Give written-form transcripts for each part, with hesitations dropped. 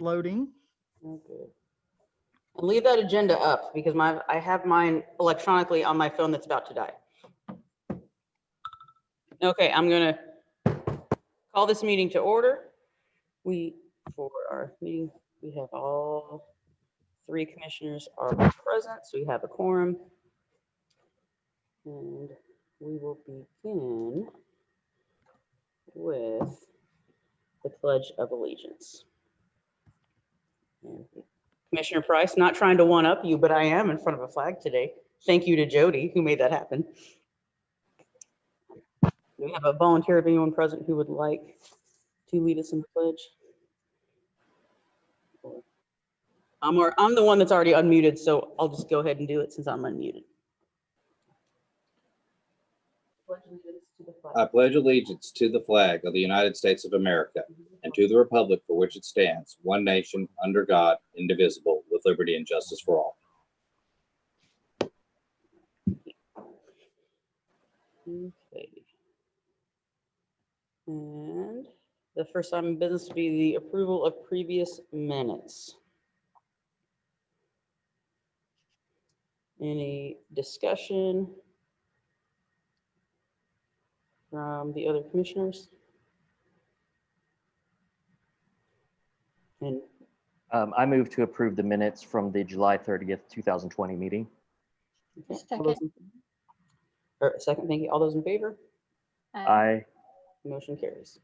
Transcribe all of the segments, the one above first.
loading. Okay. And leave that agenda up because I have mine electronically on my phone that's about to die. Okay, I'm gonna call this meeting to order. For our meeting, we have all 3 commissioners are present, so we have a quorum. And we will begin with the Pledge of Allegiance. And Commissioner Price, not trying to one up you, but I am in front of a flag today. Thank you to Jody who made that happen. We have a volunteer of anyone present who would like to lead us in the pledge. I'm the one that's already unmuted, so I'll just go ahead and do it since I'm unmuted. I pledge allegiance to the flag of the United States of America and to the republic for which it stands, one nation, under God, indivisible, with liberty and justice for all. Okay. And the first item of business will be the approval of previous minutes. Any discussion from the other commissioners? And I move to approve the minutes from the July 30th, 2020 meeting. okay, all those second, thank you. All those in favor? Aye. Motion carries.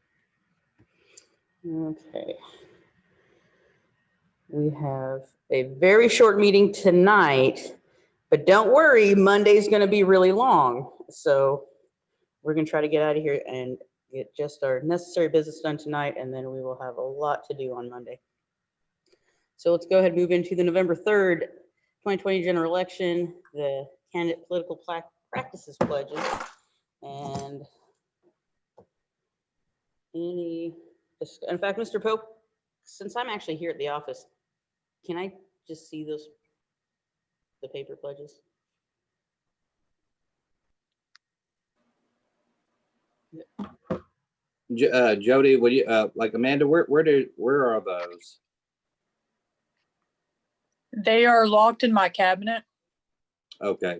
Okay. We have a very short meeting tonight, but don't worry, Monday's going to be really long. So we're going to try to get out of here and get just our necessary business done tonight, and then we will have a lot to do on Monday. So let's go ahead and move into the November 3rd, 2020 general election, the candidate political practices pledges. And in fact, Mr. Pope, since I'm actually here at the office, can I just see the paper pledges? Jody, would you like Amanda? Where are those? They are locked in my cabinet. Okay.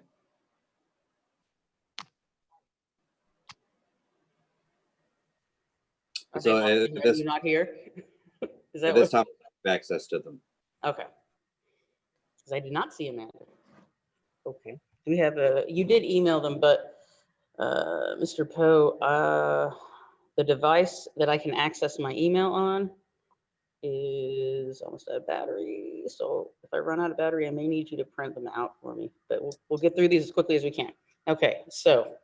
So at this, you're not here. Is that at this what? time, I have access to them. Okay. Because I did not see Amanda. Okay. We have you did email them, but Mr. Poe, the device that I can access my email on is almost out of battery. So if I run out of battery, I may need you to print them out for me, but we'll get through these as quickly as we can. Okay, so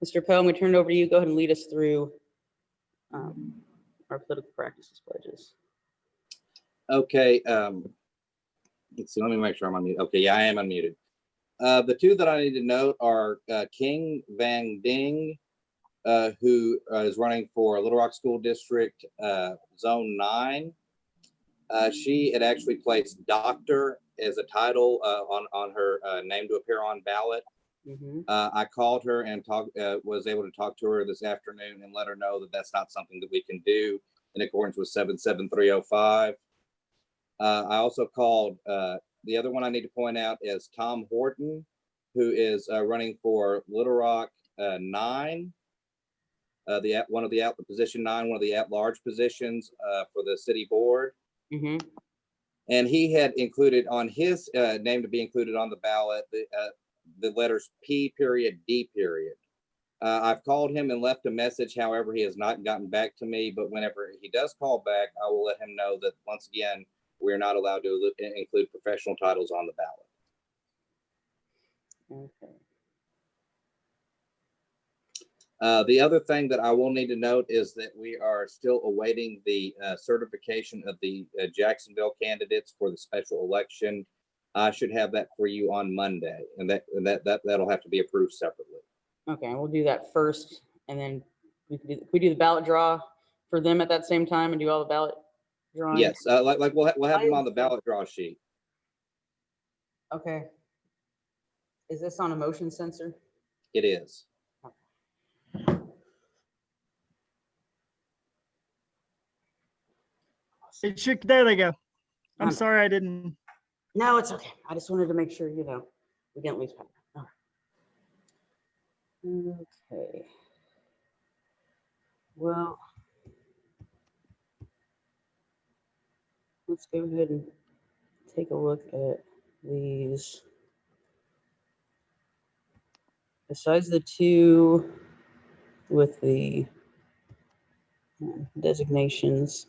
Mr. Poe, I'm going to turn it over to you. Go ahead and lead us through our political practices pledges. Okay. Let's see. Let me make sure I'm unmuted. Okay, yeah, I am unmuted. The 2 that I need to note are King Van Ding, who is running for Little Rock School District Zone 9. She had actually placed doctor as a title on her name to appear on ballot. Mm-hmm. I called her and was able to talk to her this afternoon and let her know that that's not something that we can do in accordance with 77305. I also called the other one I need to point out is Tom Horton, who is running for Little Rock 9. Position 9, one of the at-large positions for the city board. Mm-hmm. And he had included on his name to be included on the ballot the letters P period D period. I've called him and left a message. However, he has not gotten back to me. But whenever he does call back, I will let him know that once again we're not allowed to include professional titles on the ballot. Okay. The other thing that I will need to note is that we are still awaiting the certification of the Jacksonville candidates for the special election. I should have that for you on Monday, and that'll have to be approved separately. Okay, we'll do that first, and then we do the ballot draw for them at that same time and do all the ballot drawing. Yes, like we'll have them on the ballot draw sheet. Okay. Is this on a motion sensor? It is. It should, there they go. I'm Um, sorry I didn't. No, it's okay. I just wanted to make sure, we didn't lose power. All right. Okay. Well, let's go ahead and take a look at these. Besides the two with the designations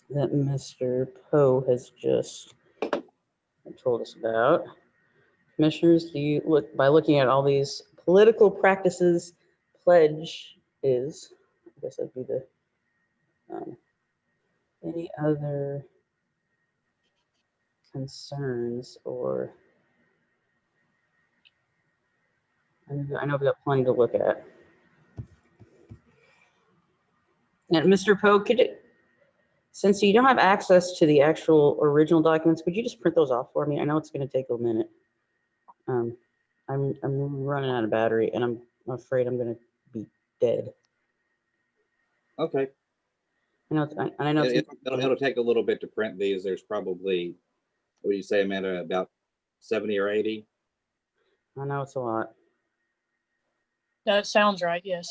that Mr. Poe has just told us about, commissioners, do you look, by looking at all these political practices, pledge is, I guess that'd be the, any other concerns or, I know we got plenty to look at. And Mr. Poe, since you don't have access to the actual original documents, could you just print those off for me? I know it's going to take a minute. I'm running out of battery, and I'm afraid I'm going to be dead. Okay. I know, I know. It'll take a little bit to print these. There's probably, what do you say, Amanda, about 70 or 80? I know it's a lot. That sounds right, yes.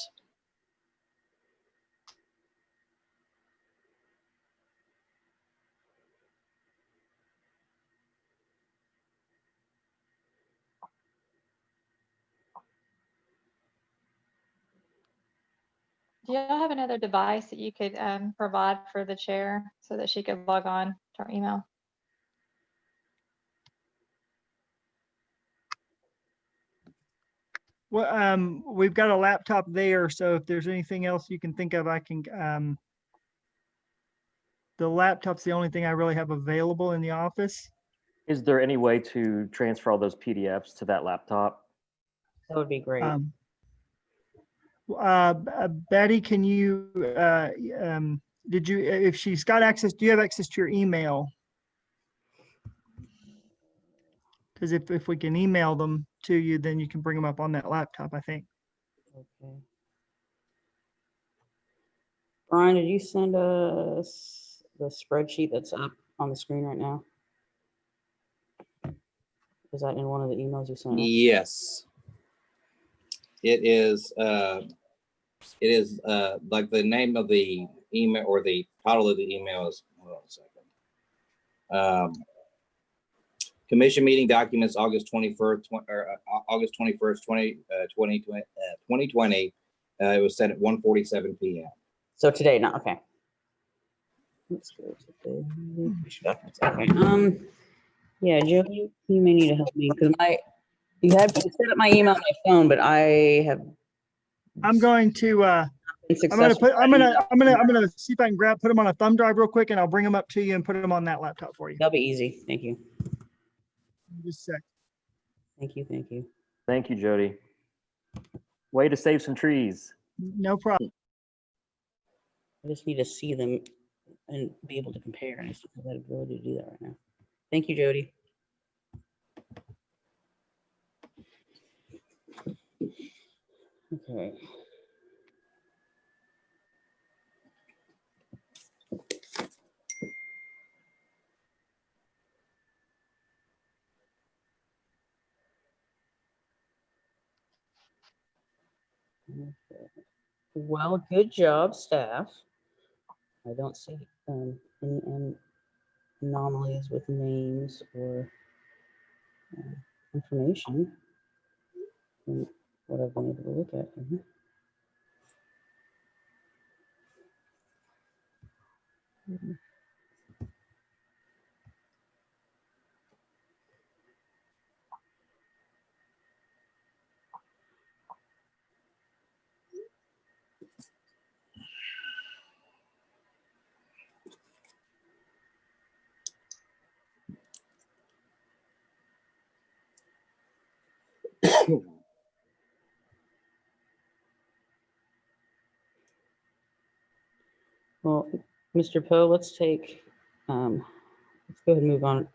Do y'all have another device that you could provide for the chair so that she could log on to our email? Well, we've got a laptop there, so if there's anything else you can think of, I can, the laptop's the only thing I really have available in the office. Is there any way to transfer all those PDFs to that laptop? That would be great. Betty, can you, did you, if she's got access, do you have access to your email? Because if we can email them to you, then you can bring them up on that laptop, I think. Okay. Brian, did you send us the spreadsheet that's up on the screen right now? Was that in one of the emails you sent us? Yes. It is like the name of the email or the title of the email is, hold on a second. Commission meeting documents, August 21st, August 21st, 2020. It was sent at 1:47 p.m. So today, not okay. Let's go to the commission documents. Okay. Yeah, Joe, you may need to help me because you have to set up my email on my phone, but I have. I'm going to, I'm gonna see if I can put them on a thumb drive real quick, and I'll bring them up to you and put them on that laptop for you. That'll be easy. Thank you. Just a sec. Thank you. Thank you. Thank you, Jody. Way to save some trees. No problem. I just need to see them and be able to compare. And I just don't have that ability to do that right now. Thank you, Jody. Okay. Well, good job, staff. I don't see any anomalies with names or information from what I've been able to look at here. Well, Mr. Poe, let's go ahead and move on.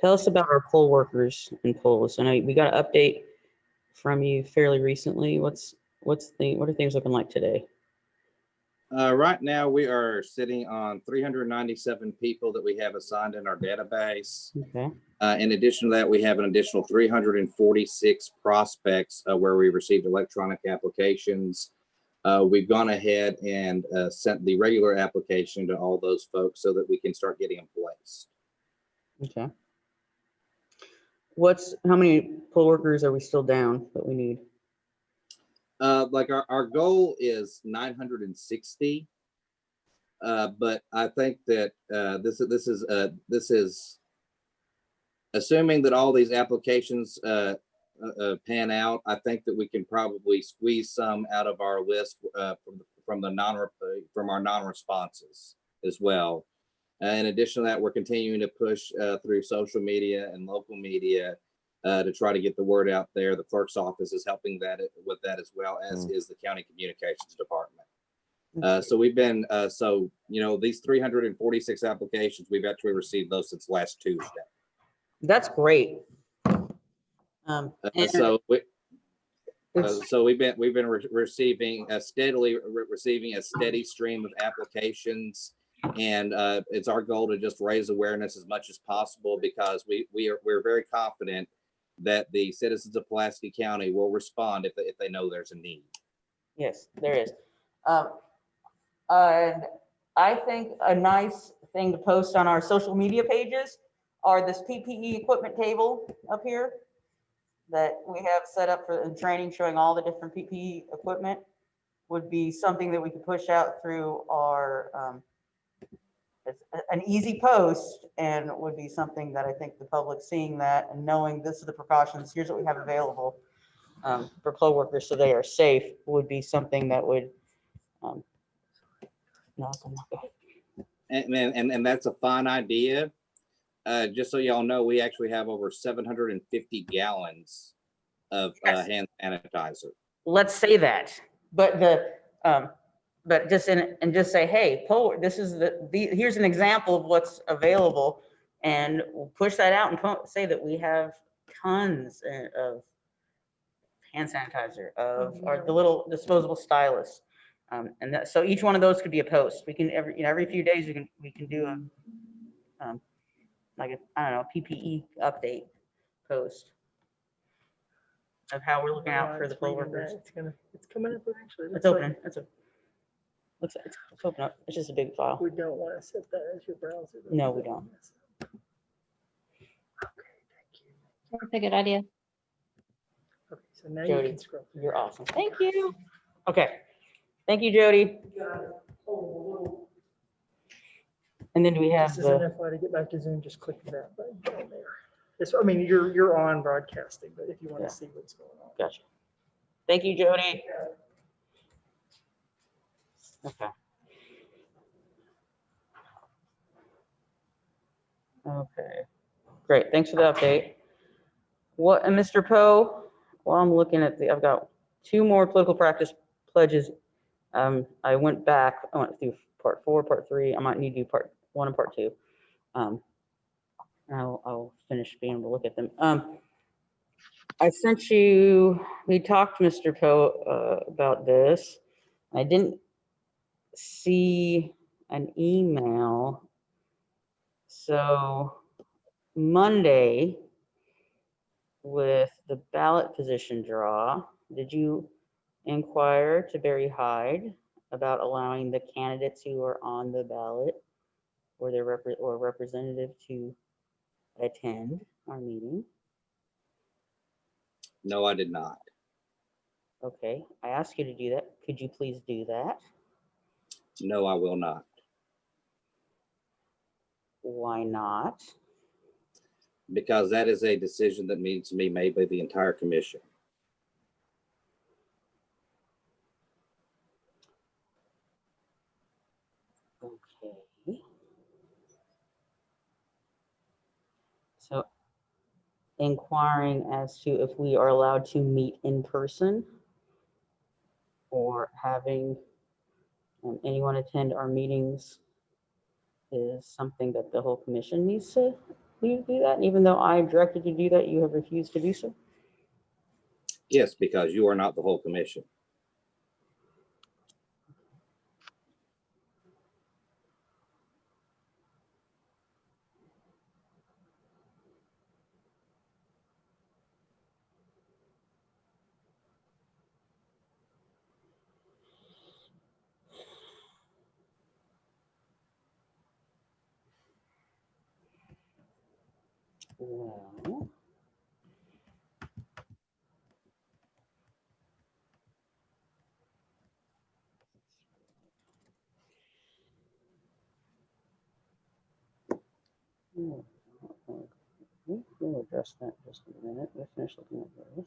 Tell us about our poll workers and polls. I know we got an update from you fairly recently. What are things looking like today? Right now, we are sitting on 397 people that we have assigned in our database. Okay. In addition to that, we have an additional 346 prospects where we received electronic applications. We've gone ahead and sent the regular application to all those folks so that we can start getting them placed. Okay. How many poll workers are we still down that we need? Like our goal is 960. But I think that this is assuming that all these applications pan out. I think that we can probably squeeze some out of our list from our non-responses as well. In addition to that, we're continuing to push through social media and local media to try to get the word out there. The clerk's office is helping with that as well, as is the county communications department. So we've been, these 346 applications, we've actually received those since last Tuesday. That's great. So we've been receiving a steady stream of applications, and it's our goal to just raise awareness as much as possible, because we're very confident that the citizens of Pulaski County will respond if they know there's a need. Yes, there is. And I think a nice thing to post on our social media pages are this PPE equipment table up here that we have set up for the training, showing all the different PPE equipment. Would be something that we could push out through our, it's an easy post, and would be something that I think the public seeing that and knowing this are the precautions, here's what we have available for poll workers so they are safe, would be something that would, no, I'm not good. And that's a fine idea. Just so y'all know, we actually have over 750 gallons of hand sanitizer. Let's say that, but just say, hey, this is here's an example of what's available, and we'll push that out and say that we have tons of hand sanitizer, of the little disposable stylus. And that, so each one of those could be a post. We can every few days we can do a like a, I don't know, PPE update post of how we're looking out for the poll workers. It's coming up eventually. It's open. It's open up. It's just a big file. We don't want to set that as your browser. No, we don't. That's a good idea. Okay, so now Jody, you can scroll. You're awesome. Thank you. Okay. Thank you, Jody. And then do we have This is an the, FYI to get back to Zoom, just click that button down there. This, I mean, you're on broadcasting, but if you want Yeah. to see what's going on. gotcha. Thank you, Jody. Okay. Okay, great. Thanks for the update. And Mr. Poe, while I'm looking at I've got 2 more political practice pledges. I went through part 4, part 3. I might need to do part 1 and part 2. I'll finish being able to look at them. I sent you, we talked, Mr. Poe, about this. I didn't see an email. So Monday, with the ballot position draw, did you inquire to Barry Hyde about allowing the candidates who are on the ballot or their representative to attend our meeting? No, I did not. Okay, I asked you to do that. Could you please do that? No, I will not. Why not? Because that is a decision that needs to be made by the entire commission. Okay. So inquiring as to if we are allowed to meet in person or having anyone attend our meetings is something that the whole commission needs to do that. And even though I directed you to do that, you have refused to do so. Yes, because you are not the whole commission. Well, we'll address that in just a minute. We'll finish looking at those.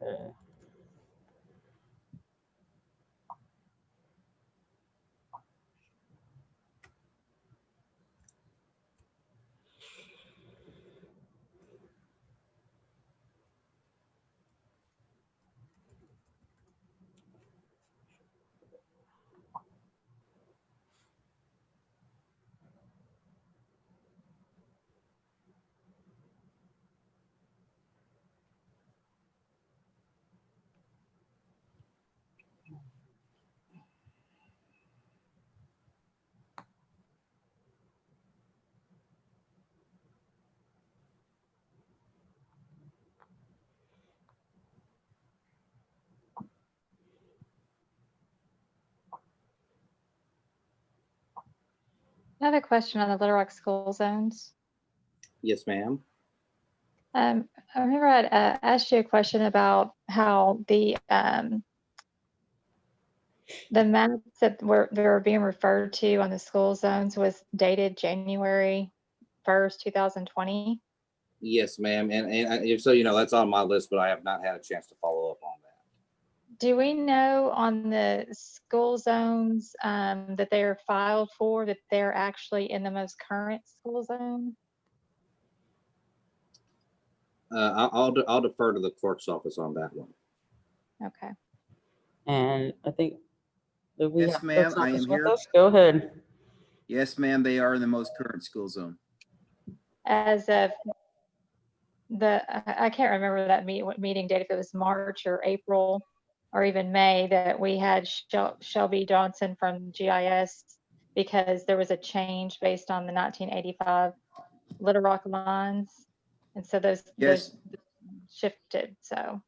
Okay. I have a question on the Little Rock school zones. Yes, ma'am. I remember I asked you a question about how the maps that they were being referred to on the school zones was dated January 1st, 2020. Yes, ma'am. And so, that's on my list, but I have not had a chance to follow up on that. Do we know on the school zones that they're filed for, that they're actually in the most current school zone? I'll defer to the clerk's office on that one. Okay. And I think that we Yes, have ma'am, clerk's I am office with here. us. Go ahead. Yes, ma'am, they are in the most current school zone. As of I can't remember that meeting date, if it was March or April or even May, that we had Shelby Johnson from GIS, because there was a change based on the 1985 Little Rock lines. And so those Yes. shifted, so.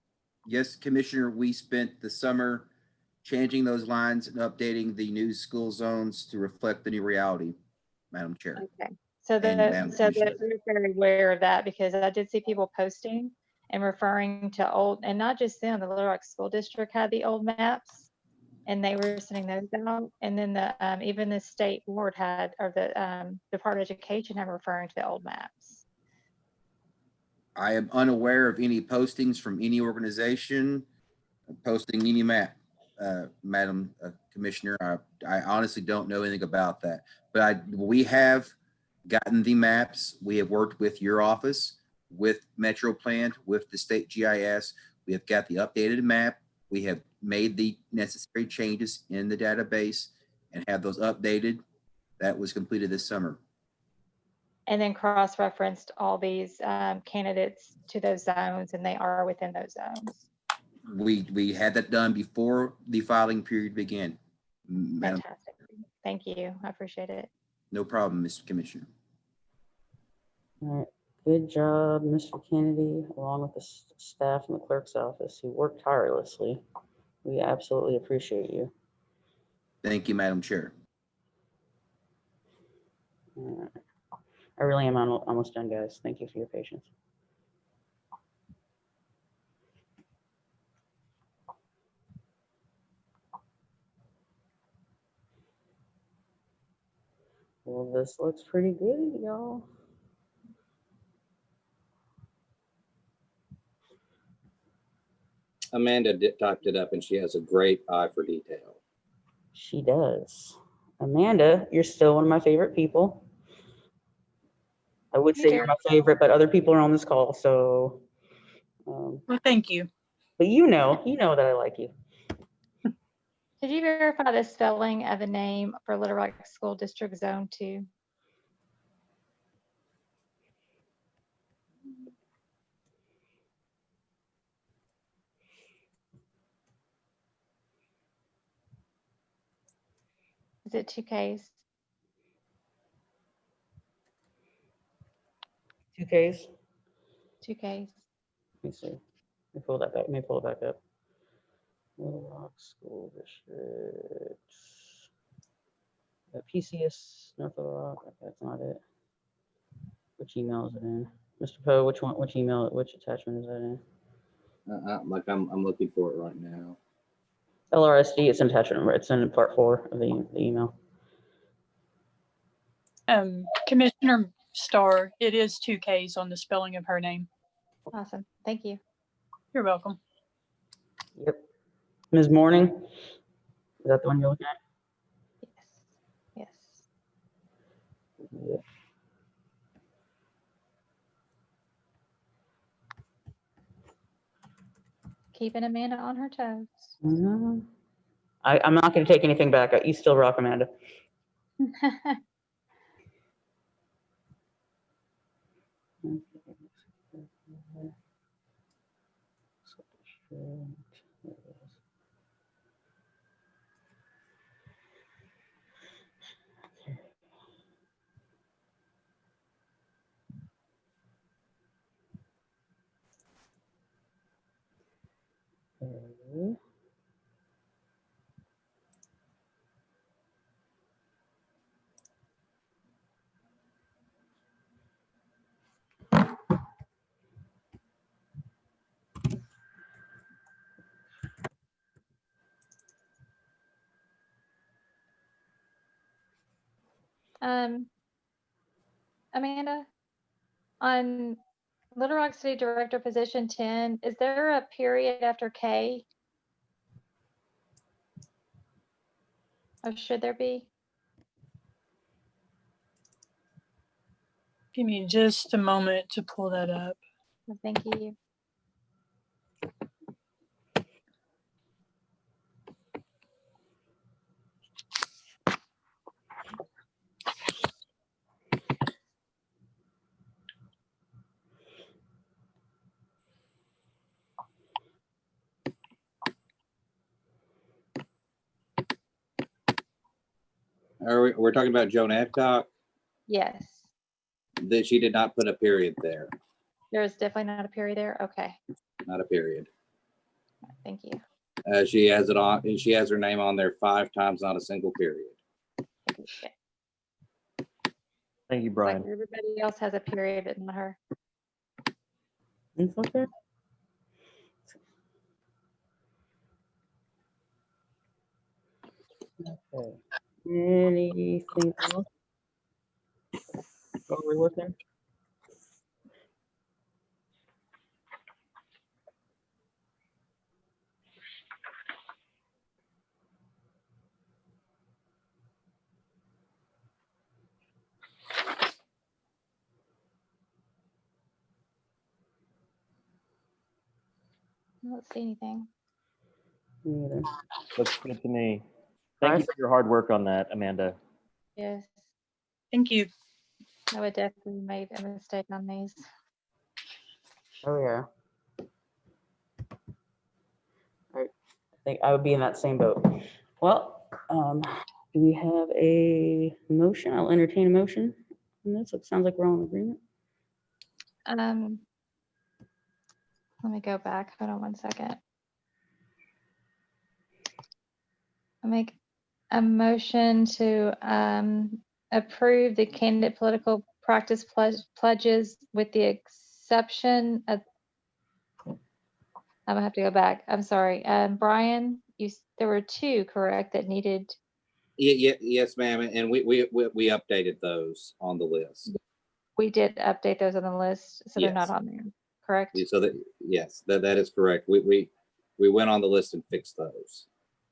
Yes, Commissioner, we spent the summer changing those lines and updating the new school zones to reflect the new reality, Madam Chair. Okay. So Madam Commissioner. we're very aware of that, because I did see people posting and referring to old, and not just them, the Little Rock School District had the old maps and they were sending those out. And then even the state board had, or the Department of Education had referring to the old maps. I am unaware of any postings from any organization posting any map, Madam Commissioner. I honestly don't know anything about that, but we have gotten the maps. We have worked with your office, with MetroPlan, with the state GIS. We have got the updated map. We have made the necessary changes in the database and have those updated. That was completed this summer. And then cross-referenced all these candidates to those zones, and they are within those zones. We had that done before the filing period began. Madam, Fantastic. Thank you. I appreciate it. no problem, Mr. Commissioner. All right. Good job, Mr. Kennedy, along with the staff in the clerk's office who worked tirelessly. We absolutely appreciate you. Thank you, Madam Chair. All right. I really am almost done, guys. Thank you for your patience. Well, this looks pretty good, y'all. Amanda typed it up and she has a great eye for detail. She does. Amanda, you're still one of my favorite people. I would say you're my favorite, but other people are on this call, so. Well, thank you. But you know that I like you. Could you verify the spelling of the name for Little Rock School District Zone 2? Is it 2Ks? 2Ks? 2Ks. Let me see. Let me pull that back. Let me pull it back up. Little Rock School District. PCS North Little Rock. Okay, that's not it. Which email is it in? Mr. Poe, which one? Which email? Which attachment is that in? Like I'm looking for it right now. LRSD. It's in attachment. It's in part 4 of the email. Commissioner Starr, it is 2Ks on the spelling of her name. Awesome. Thank you. You're welcome. Yep. Ms. Morning. Is that the one you're looking at? Yes. Yep. Keeping Amanda on her toes. I'm not going to take anything back. You still rock, Amanda. Okay. Amanda, on Little Rock City Director position 10, is there a period after K? Or should there be? Give me just a moment to pull that up. Thank you. We're talking about Joan Adcock. Yes. That she did not put a period there. There's definitely not a period there. Okay. Not a period. Thank you. She has it on, and she has her name on there 5 times, not a single period. Okay. Thank you, Like Brian. everybody else has a period, but not her. It's okay. Okay. Anything else? While we're looking? I don't see anything. Me either. Looks good to me. Thank you Alright. for your hard work on that, Amanda. Yes. Thank you. I would definitely made a mistake on these. Oh yeah. I think I would be in that same boat. Well, do we have a motion? I'll entertain a motion on this. It sounds like we're all in agreement. Let me go back. Hold on one second. I'll make a motion to approve the candidate political practice pledges with the exception of, I'm gonna have to go back. I'm sorry. Brian, there were 2, correct, that needed, Yes, ma'am. And we updated those on the list. we did update those on the list, so they're not Yes. on there, correct? So that, yes, that is correct. We went on the list and fixed those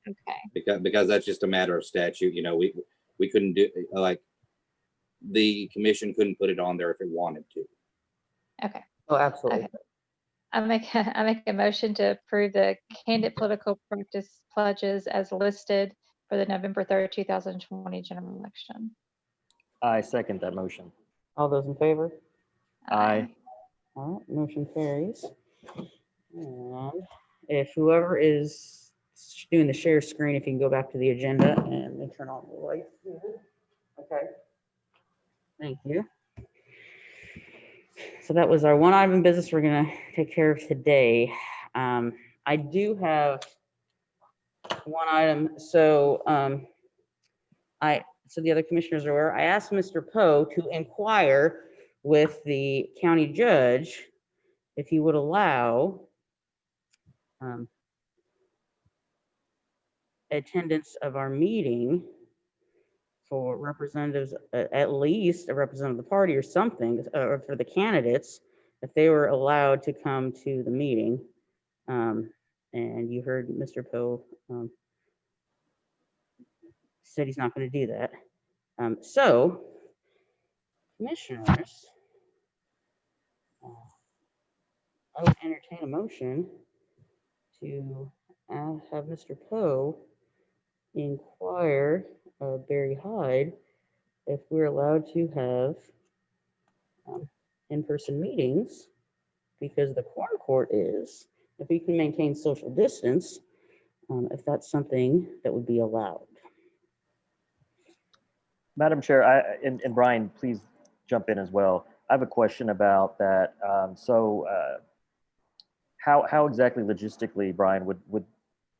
Okay. because that's just a matter of statute. You know, we couldn't do, like, the commission couldn't put it on there if it wanted to. Okay. Oh, absolutely. Okay. I make a motion to approve the candidate political practice pledges as listed for the November 3rd, 2020 general election. I second that motion. All those in favor? Aye. All right, motion carries. And if whoever is doing the share screen, if you can go back to the agenda and then turn on the light. Okay. Thank you. So that was our one item of business we're gonna take care of today. I do have one item. So so the other commissioners are aware, I asked Mr. Poe to inquire with the county judge if he would allow attendance of our meeting for representatives, at least a representative of the party or something, or for the candidates, if they were allowed to come to the meeting. And you heard Mr. Poe said he's not going to do that. So, commissioners, I would entertain a motion to have Mr. Poe inquire of Barry Hyde if we're allowed to have in-person meetings, because the quorum court is, if we can maintain social distance, if that's something that would be allowed. Madam Chair, and Brian, please jump in as well. I have a question about that. How exactly logistically, Brian, would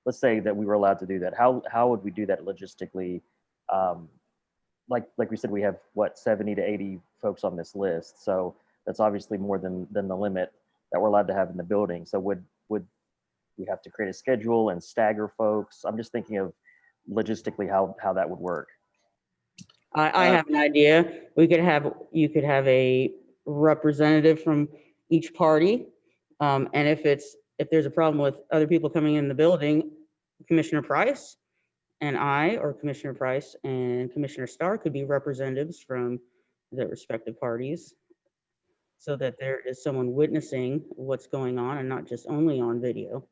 let's say that we were allowed to do that? How would we do that logistically? Like we said, we have what, 70 to 80 folks on this list, so that's obviously more than the limit that we're allowed to have in the building. So would we have to create a schedule and stagger folks? I'm just thinking of logistically how that would work. I have an idea. You could have a representative from each party. And if there's a problem with other people coming in the building, Commissioner Price and I, or Commissioner Price and Commissioner Starr could be representatives from the respective parties, so that there is someone witnessing what's going on and not just only on video.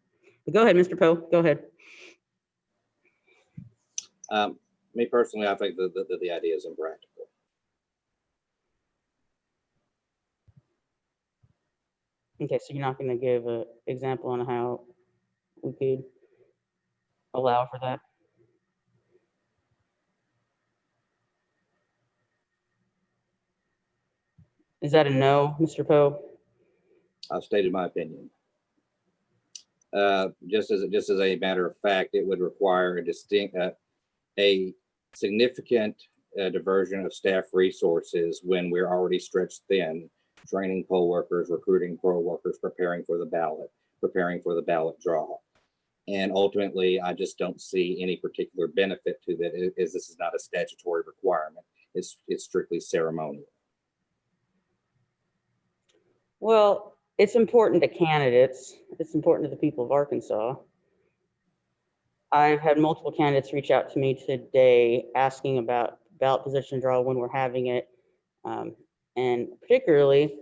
But go ahead, Mr. Poe, go ahead. Me personally, I think that the idea is impractical. Okay, so you're not going to give an example on how we could allow for that? Is that a no, Mr. Poe? I've stated my opinion. Just as a matter of fact, it would require a significant diversion of staff resources when we're already stretched thin, training poll workers, recruiting poll workers, preparing for the ballot draw. And ultimately, I just don't see any particular benefit to that, as this is not a statutory requirement. It's strictly ceremonial. Well, it's important to candidates. It's important to the people of Arkansas. I've had multiple candidates reach out to me today asking about ballot position draw when we're having it. And particularly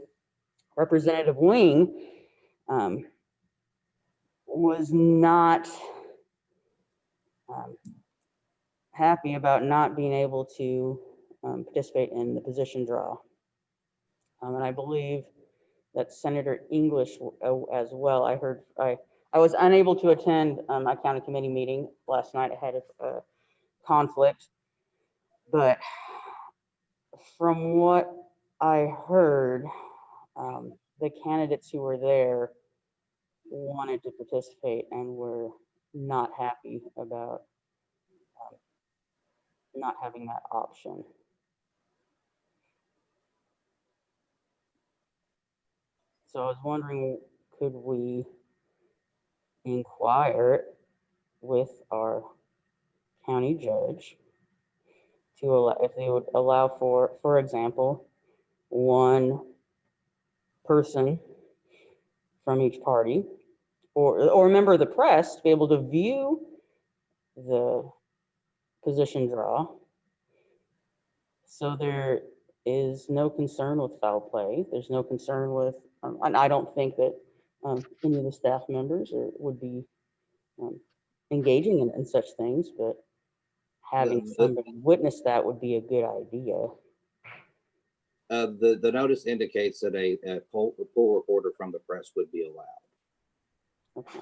Representative Wing was not happy about not being able to participate in the position draw. And I believe that Senator English as well. I was unable to attend my county committee meeting last night. I had a conflict, but from what I heard, the candidates who were there wanted to participate and were not happy about not having that option. So I was wondering, could we inquire with our county judge to allow, if they would allow for example, one person from each party or a member of the press to be able to view the position draw, so there is no concern with foul play. There's no concern with, and I don't think that any of the staff members would be engaging in such things, but having somebody witness that would be a good idea. The notice indicates that a poll reporter from the press would be allowed. Okay.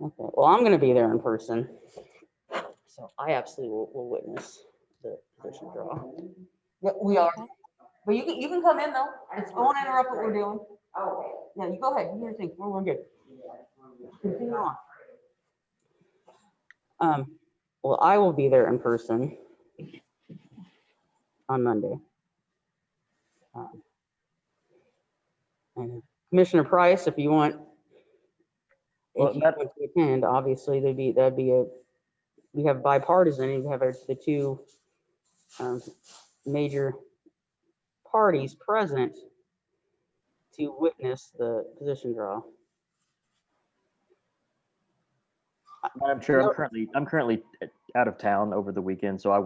Okay, well, I'm gonna be there in person. So I absolutely will witness the position draw. Yeah, we are. But you can come in though. It won't interrupt what we're doing. Okay. Yeah, you go ahead. You do your thing. We're good. Continue on. Well, I will be there in person on Monday. And Commissioner Price, if you want, Well, if you that- want to attend, obviously that'd be we have bipartisan, and we have the two major parties present to witness the position draw. Madam Chair, No. I'm currently out of town over the weekend, so I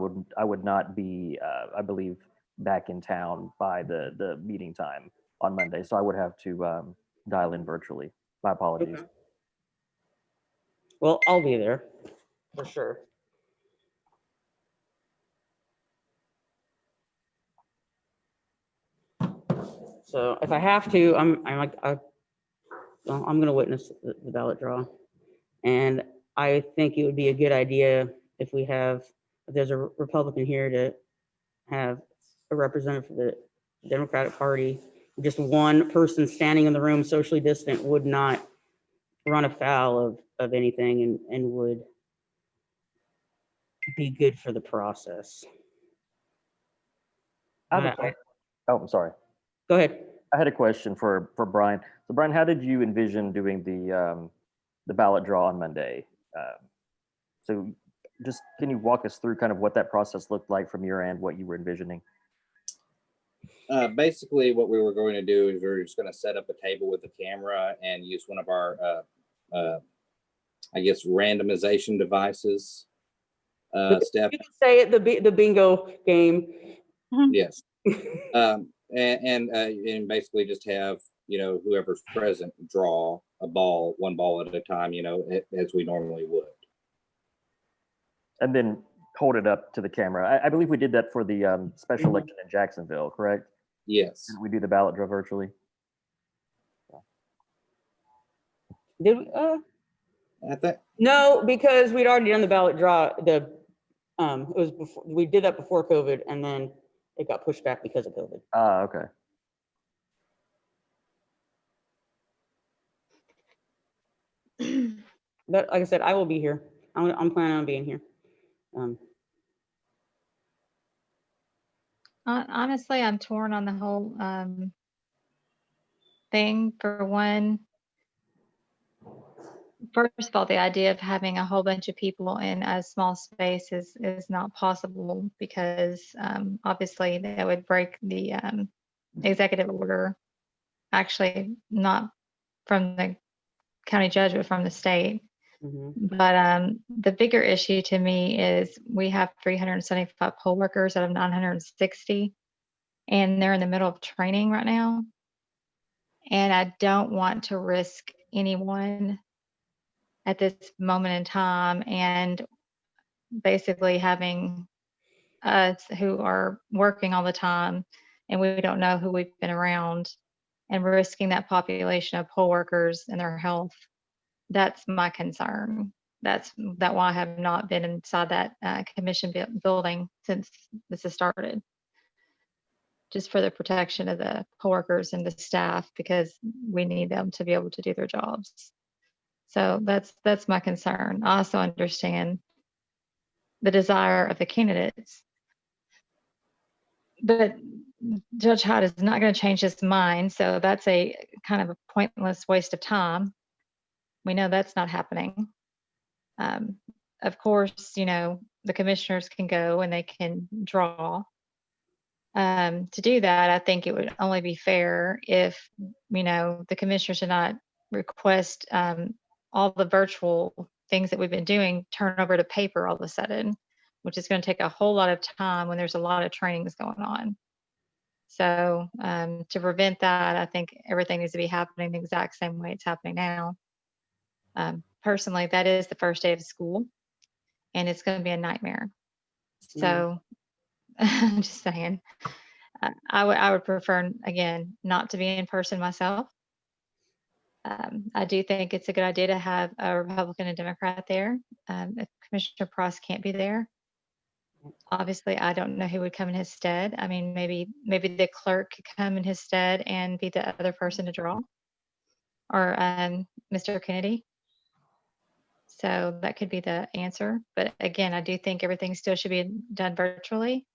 would not be, I believe, back in town by the meeting time on Monday. So I would have to dial in virtually. My apologies. Okay. Well, I'll be there for sure. So if I have to, I'm going to witness the ballot draw, and I think it would be a good idea if there's a Republican here to have a representative for the Democratic Party. Just one person standing in the room, socially distant, would not run afoul of anything and would be good for the process. I'm sorry. Go ahead. I had a question for Brian. So Brian, how did you envision doing the ballot draw on Monday? So just can you walk us through kind of what that process looked like from your end, what you were envisioning? Basically, what we were going to do is we were just going to set up a table with a camera and use one of our, I guess, randomization devices. Steph, You can say it, the bingo game. yes. And basically just have, whoever's present draw one ball at a time, as we normally would. And then hold it up to the camera. I believe we did that for the special Mhm. election in Jacksonville, correct? Yes. Didn't we do the ballot draw virtually? Did we? I think, No, because we'd already done the ballot draw. It was before, we did that before COVID, and then it got pushed back because of COVID. Okay. But like I said, I will be here. I'm planning on being here. Honestly, I'm torn on the whole thing. For one, first of all, the idea of having a whole bunch of people in a small space is not possible because obviously that would break the executive order, actually not from the county judge, but from the state. But the bigger issue to me is we have 375 poll workers out of 960, and they're in the middle of training right now. And I don't want to risk anyone at this moment in time and basically having us who are working all the time and we don't know who we've been around and risking that population of poll workers and their health. That's my concern. That's why I have not been inside that commission building since this has started, just for the protection of the poll workers and the staff, because we need them to be able to do their jobs. So that's my concern. I also understand the desire of the candidates, but Judge Hyde is not going to change his mind. So that's a kind of a pointless waste of time. We know that's not happening. Of course, the commissioners can go and they can draw. To do that, I think it would only be fair if, the commissioners should not request all the virtual things that we've been doing turn over to paper all of a sudden, which is going to take a whole lot of time when there's a lot of trainings going on. So to prevent that, I think everything needs to be happening the exact same way it's happening now. Personally, that is the first day of school, and it's going to be a nightmare. So I'm just saying, I would prefer, again, not to be in person myself. I do think it's a good idea to have a Republican and Democrat there. If Commissioner Pross can't be there, obviously, I don't know who would come in his stead. I mean, maybe the clerk could come in his stead and be the other person to draw, or Mr. Kennedy. So that could be the answer. But again, I do think everything still should be done virtually.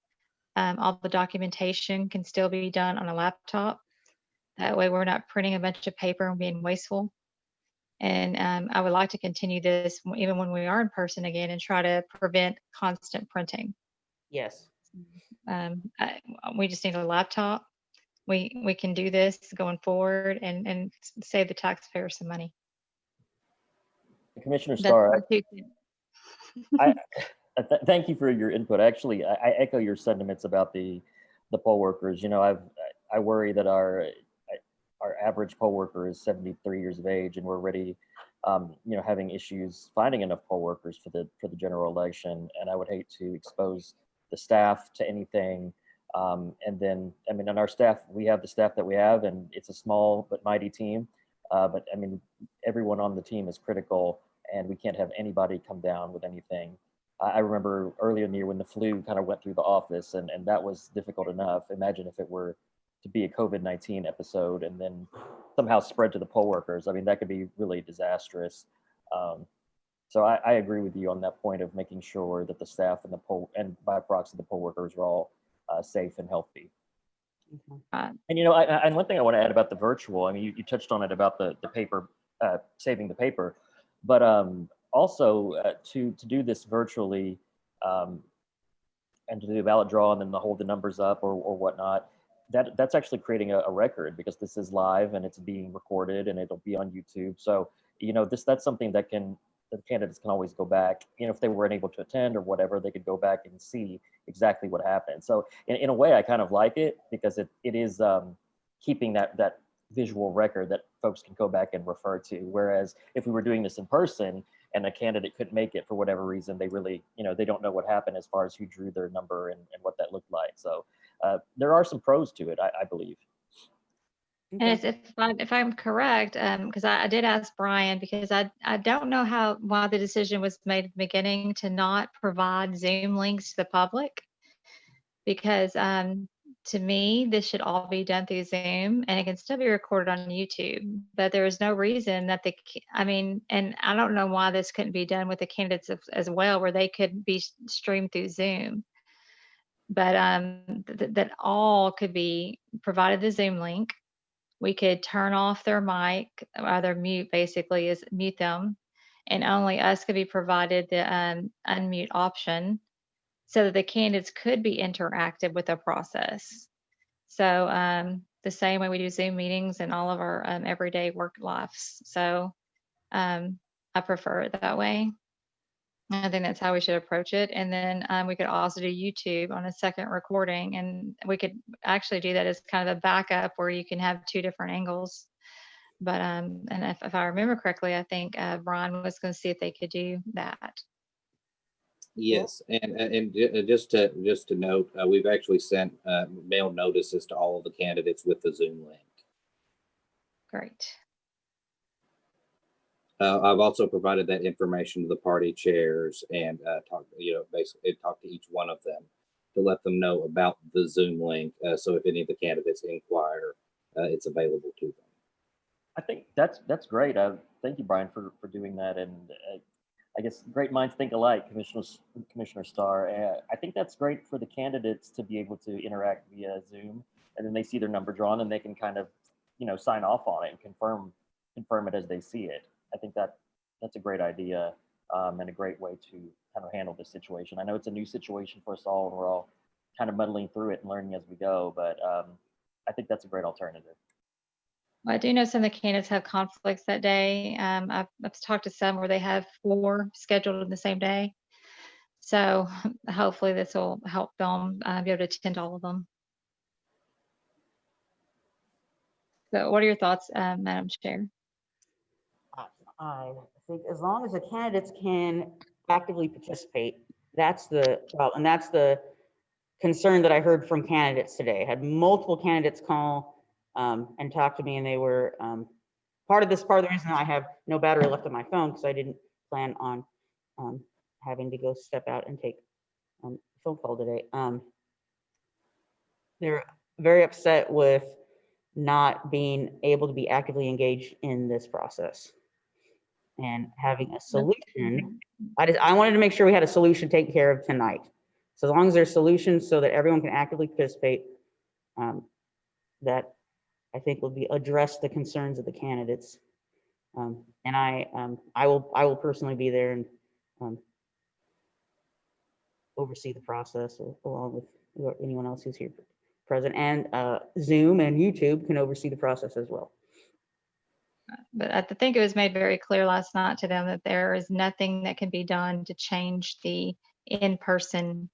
All the documentation can still be done on a laptop. That way we're not printing a bunch of paper and being wasteful. And I would like to continue this even when we are in person again and try to prevent constant printing. Yes. We just need a laptop. We can do this going forward and save the taxpayers some money. Commissioner That's Starr, my 2 cents. thank you for your input. Actually, I echo your sentiments about the poll workers. You know, I worry that our average poll worker is 73 years of age, and we're already, you know, having issues finding enough poll workers for the general election. And I would hate to expose the staff to anything. And then, I mean, on our staff, we have the staff that we have, and it's a small but mighty team. But I mean, everyone on the team is critical, and we can't have anybody come down with anything. I remember earlier in the year when the flu kind of went through the office, and that was difficult enough. Imagine if it were to be a COVID-19 episode and then somehow spread to the poll workers. I mean, that could be really disastrous. So I agree with you on that point of making sure that the staff and the poll, and by proxy the poll workers, are all safe and healthy. And you know, and one thing I want to add about the virtual, I mean, you touched on it about the paper, saving the paper, but also to do this virtually and to do a ballot draw and then to hold the numbers up or whatnot, that's actually creating a record, because this is live and it's being recorded and it'll be on YouTube. So, you know, that's something that the candidates can always go back, you know, if they weren't able to attend or whatever, they could go back and see exactly what happened. So in a way, I kind of like it, because it is keeping that visual record that folks can go back and refer to. Whereas if we were doing this in person and a candidate couldn't make it for whatever reason, they really, you know, they don't know what happened as far as who drew their number and what that looked like. So there are some pros to it, I believe. And if I'm correct, because I did ask Brian, because I don't know why the decision was made at the beginning to not provide Zoom links to the public, because to me, this should all be done through Zoom, and it can still be recorded on YouTube. But there is no reason that I mean, and I don't know why this couldn't be done with the candidates as well, where they could be streamed through Zoom. But that all could be provided the Zoom link. We could turn off their mic, or their mute, basically is mute them, and only us could be provided the unmute option, so that the candidates could be interactive with the process. So the same way we do Zoom meetings and all of our everyday work lives. So I prefer it that way. I think that's how we should approach it. And then we could also do YouTube on a second recording, and we could actually do that as kind of a backup where you can have 2 different angles. But and if I remember correctly, I think Brian was going to see if they could do that. Yes, and just to note, we've actually sent mail notices to all of the candidates with the Zoom link. Great. I've also provided that information to the party chairs and basically talk to each one of them to let them know about the Zoom link. So if any of the candidates inquire, it's available to them. I think that's great. Thank you, Brian, for doing that. And I guess great minds think alike, Commissioner Starr. I think that's great for the candidates to be able to interact via Zoom, and then they see their number drawn and they can kind of, you know, sign off on it and confirm it as they see it. I think that's a great idea and a great way to kind of handle this situation. I know it's a new situation for us all, and we're all kind of muddling through it and learning as we go, but I think that's a great alternative. Well, I do know some of the candidates have conflicts that day. I've talked to some where they have 4 scheduled in the same day. So hopefully this will help them be able to attend all of them. So what are your thoughts, Madam Chair? I think as long as the candidates can actively participate, that's the problem. And that's the concern that I heard from candidates today. I had multiple candidates call and talk to me, and they were part of the reason I have no battery left on my phone, because I didn't plan on having to go step out and take a phone call today. They're very upset with not being able to be actively engaged in this process and having a solution. I wanted to make sure we had a solution taken care of tonight. So as long as there's solutions so that everyone can actively participate, that I think will address the concerns of the candidates. And I will personally be there and oversee the process along with anyone else who's here present, and Zoom and YouTube can oversee the process as well. But I think it was made very clear last night to them that there is nothing that can be done to change the in-person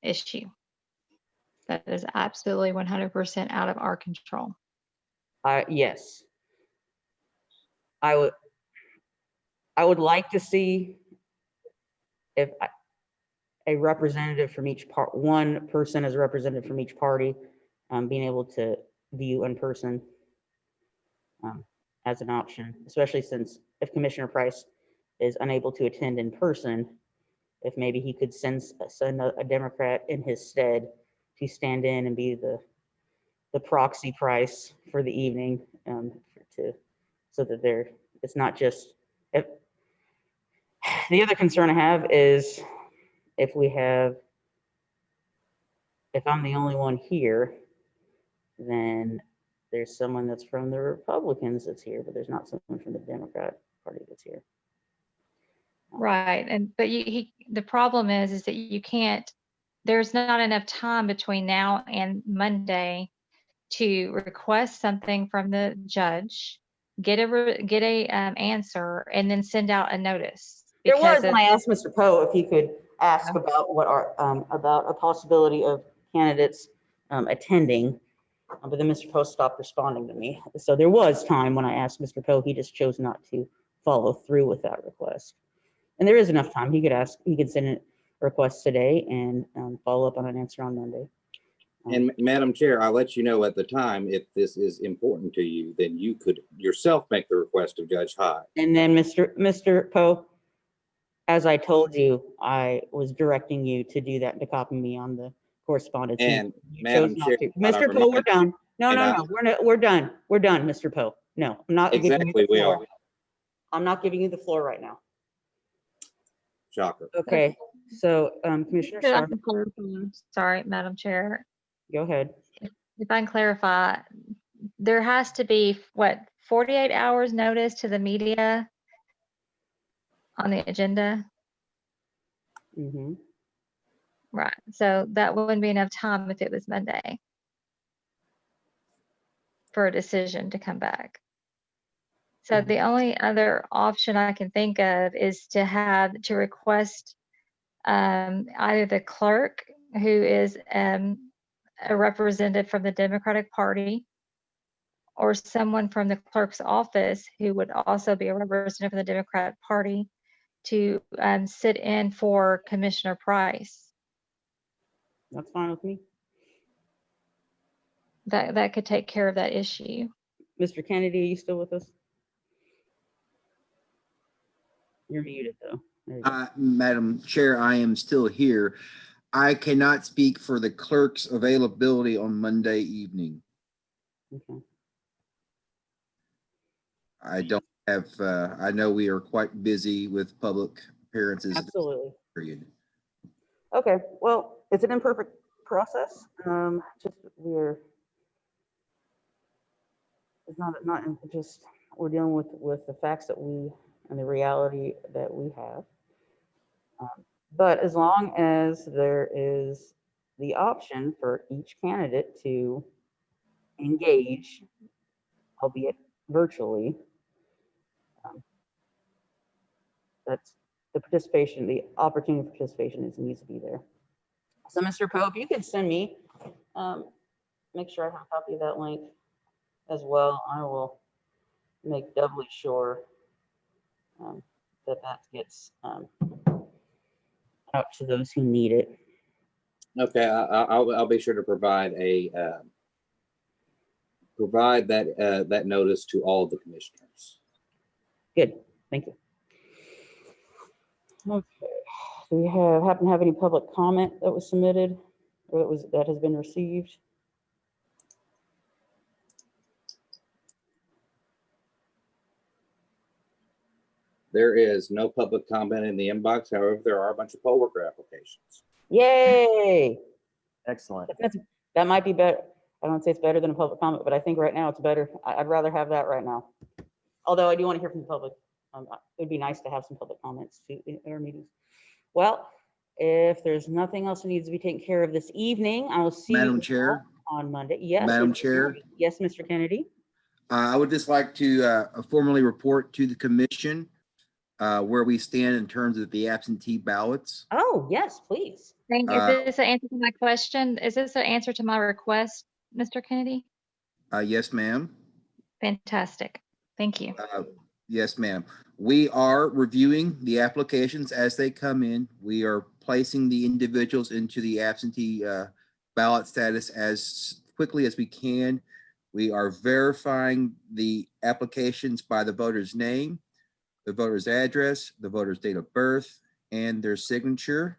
issue. That is absolutely 100% out of our control. Yes. I would like to see if a representative from each part, one person as a representative from each party, being able to view in person as an option, especially since if Commissioner Price is unable to attend in person, if maybe he could send a Democrat in his stead to stand in and be the proxy Price for the evening, so that it's not just, the other concern I have is if I'm the only one here, then there's someone that's from the Republicans that's here, but there's not someone from the Democrat Party that's here. Right. But the problem is that you can't, there's not enough time between now and Monday to request something from the judge, get a answer, and then send out a notice. There was, Because when I asked Mr. Poe if he could ask about about a possibility of candidates attending, but then Mr. Poe stopped responding to me. So there was time when I asked Mr. Poe, he just chose not to follow through with that request. And there is enough time. He could send a request today and follow up on an answer on Monday. And Madam Chair, I'll let you know at the time, if this is important to you, then you could yourself make the request of Judge Hyde. And then Mr. Poe, as I told you, I was directing you to do that, to copy me on the correspondence. And you Madam chose not Chair, to. might I Mr. Poe, we're remind- done. No, and no, no, we're done. We're done, Mr. Poe. No, I'm not giving you Exactly, the we floor. are. I'm not giving you the floor right now. Shocker. Okay, so Commissioner Starr, Sorry, Madam Chair. go ahead. If I can clarify, there has to be, 48 hours notice to the media on the agenda? Mm-hmm. Right. So that wouldn't be enough time if it was Monday for a decision to come back. So the only other option I can think of is to request either the clerk, who is a representative from the Democratic Party, or someone from the clerk's office who would also be a representative from the Democratic Party, to sit in for Commissioner Price. That's fine with me. That could take care of that issue. Mr. Kennedy, are you still with us? You're muted though. There you go. Madam Chair, I am still here. I cannot speak for the clerk's availability on Monday evening. Okay. I don't have, I know we are quite busy with public appearances. Absolutely. Period. Okay, well, it's an imperfect process. We're dealing with the facts and the reality that we have. But as long as there is the option for each candidate to engage, albeit virtually, that's the opportunity for participation needs to be there. So Mr. Pope, you can send me, make sure I have a copy of that link as well. I will make doubly sure that gets out to those who need it. Okay, I'll be sure to provide that notice to all the commissioners. Good, thank you. Okay, do we happen to have any public comment that was submitted or that has been received? There is no public comment in the inbox. However, there are a bunch of poll worker applications. Yay! Excellent. That might be better. I don't say it's better than a public comment, but I think right now it's better. I'd rather have that right now. Although I do want to hear from the public. It'd be nice to have some public comments too in our meetings. Well, if there's nothing else that needs to be taken care of this evening, I will see Madam you Chair, on Monday. Yes. Madam Mr. Chair. Kennedy. Yes, Mr. Kennedy. I would just like to formally report to the commission where we stand in terms of the absentee ballots. Oh, yes, please. Is this an answer to my question? Is this an answer to my request, Mr. Kennedy? Yes, ma'am. Fantastic. Thank you. Yes, ma'am. We are reviewing the applications as they come in. We are placing the individuals into the absentee ballot status as quickly as we can. We are verifying the applications by the voter's name, the voter's address, the voter's date of birth, and their signature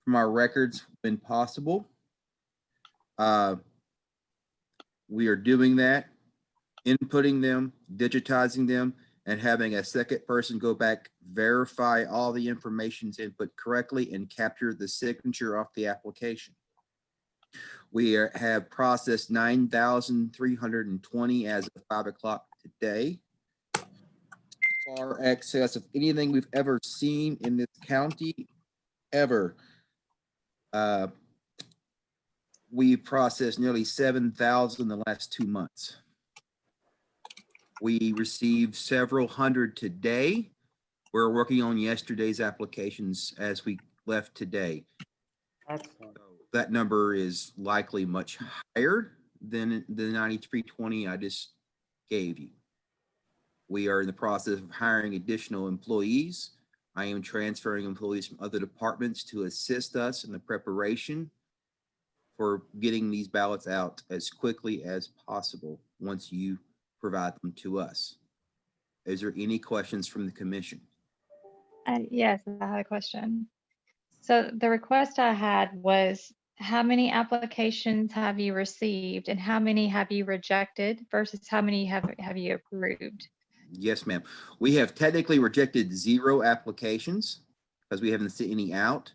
from our records when possible. We are doing that, inputting them, digitizing them, and having a second person go back, verify all the information's input correctly, and capture the signature off the application. We have processed 9,320 as of 5 o'clock today. Far excess of anything we've ever seen in this county, ever. We processed nearly 7,000 in the last 2 months. We received several hundred today. We're working on yesterday's applications as we left today. Excellent. That number is likely much higher than the 9,320 I just gave you. We are in the process of hiring additional employees. I am transferring employees from other departments to assist us in the preparation for getting these ballots out as quickly as possible once you provide them to us. Is there any questions from the commission? Yes, I have a question. So the request I had was, how many applications have you received and how many have you rejected versus how many have you approved? Yes, ma'am. We have technically rejected 0 applications because we haven't sent any out.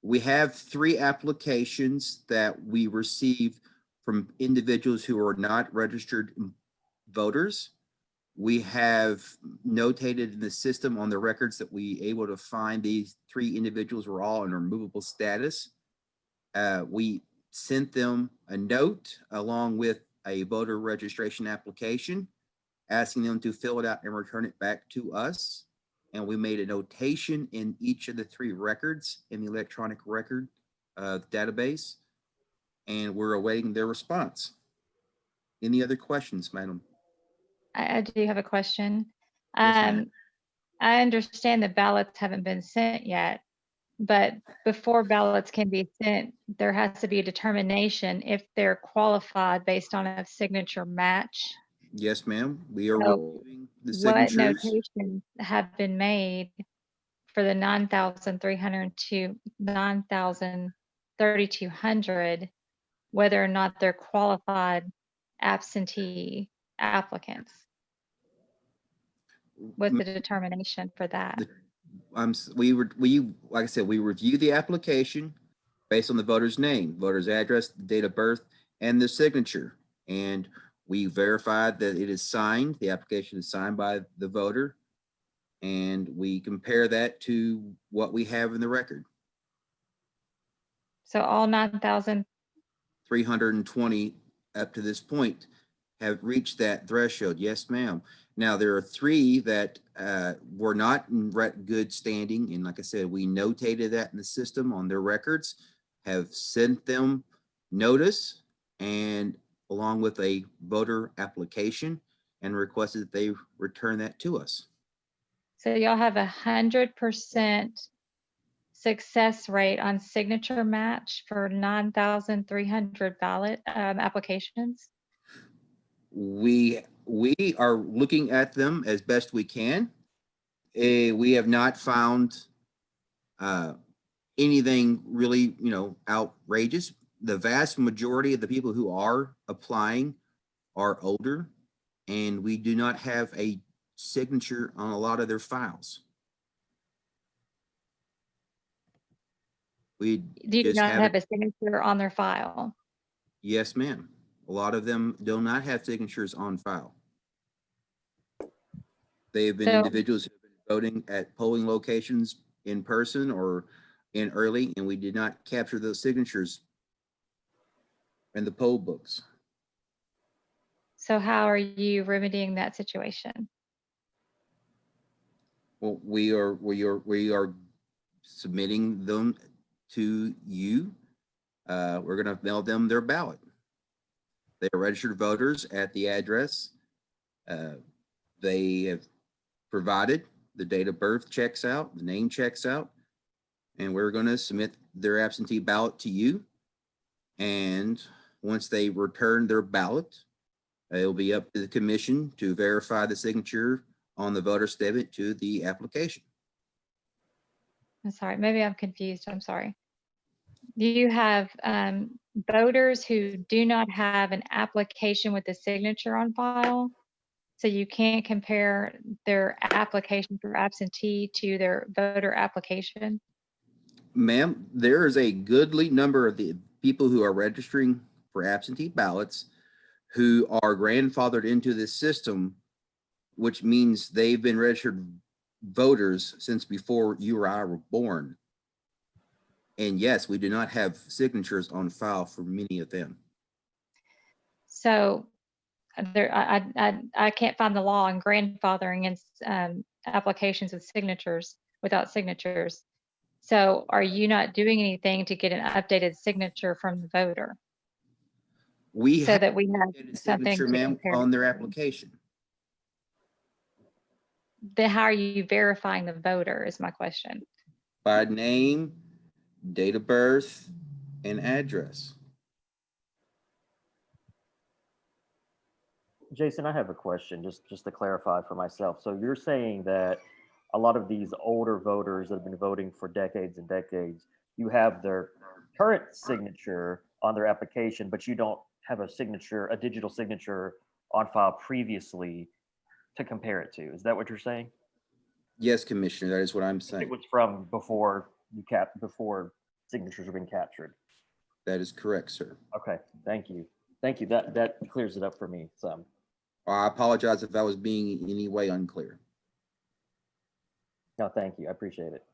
We have 3 applications that we received from individuals who are not registered voters. We have notated in the system on the records that we able to find these 3 individuals were all in removable status. We sent them a note along with a voter registration application, asking them to fill it out and return it back to us. And we made a notation in each of the 3 records in the electronic record database, and we're awaiting their response. Any other questions, madam? I do have a question. Yes, ma'am. I understand the ballots haven't been sent yet, but before ballots can be sent, there has to be a determination if they're qualified based on a signature match. Yes, ma'am. We are So reviewing the what signatures. notations have been made for the 9,302, whether or not they're qualified absentee applicants? What's the determination for that? Like I said, we review the application based on the voter's name, voter's address, date of birth, and the signature. And we verified that it is signed. The application is signed by the voter. And we compare that to what we have in the record. So all 9,000, 320 up to this point have reached that threshold. Yes, ma'am. Now, there are 3 that were not in good standing. And like I said, we notated that in the system on their records, have sent them notice and along with a voter application and requested that they return that to us. so y'all have 100% success rate on signature match for 9,300 ballot applications? We are looking at them as best we can. We have not found anything really, outrageous. The vast majority of the people who are applying are older, and we do not have a signature on a lot of their files. We Do you just not have have it. a signature on their file? Yes, ma'am. A lot of them do not have signatures on file. They have been So- individuals who have been voting at polling locations in person or in early, and we did not capture those signatures in the poll books. So how are you remedying that situation? Well, we are submitting them to you. We're gonna mail them their ballot. They are registered voters at the address. They have provided the date of birth checks out, the name checks out, and we're gonna submit their absentee ballot to you. And once they return their ballot, it'll be up to the commission to verify the signature on the voter statement to the application. I'm sorry, maybe I'm confused. I'm sorry. Do you have voters who do not have an application with a signature on file? So you can't compare their application for absentee to their voter application? Ma'am, there is a goodly number of the people who are registering for absentee ballots who are grandfathered into this system, which means they've been registered voters since before you or I were born. And yes, we do not have signatures on file for many of them. So there, I can't find the law on grandfathering and applications with signatures, without signatures. So are you not doing anything to get an updated signature from the voter We so have that we have a something signature, to ma'am, compare? on their application. Then how are you verifying the voter is my question. By name, date of birth, and address. Jason, I have a question, just to clarify for myself. So you're saying that a lot of these older voters that have been voting for decades and decades, you have their current signature on their application, but you don't have a signature, a digital signature on file previously to compare it to. Is that what you're saying? Yes, Commissioner, that is what I'm It saying. was from before before signatures were being captured. That is correct, sir. Okay, thank you. Thank you. That clears it up for me some. I apologize if I was being in any way unclear. No, thank you. I appreciate it.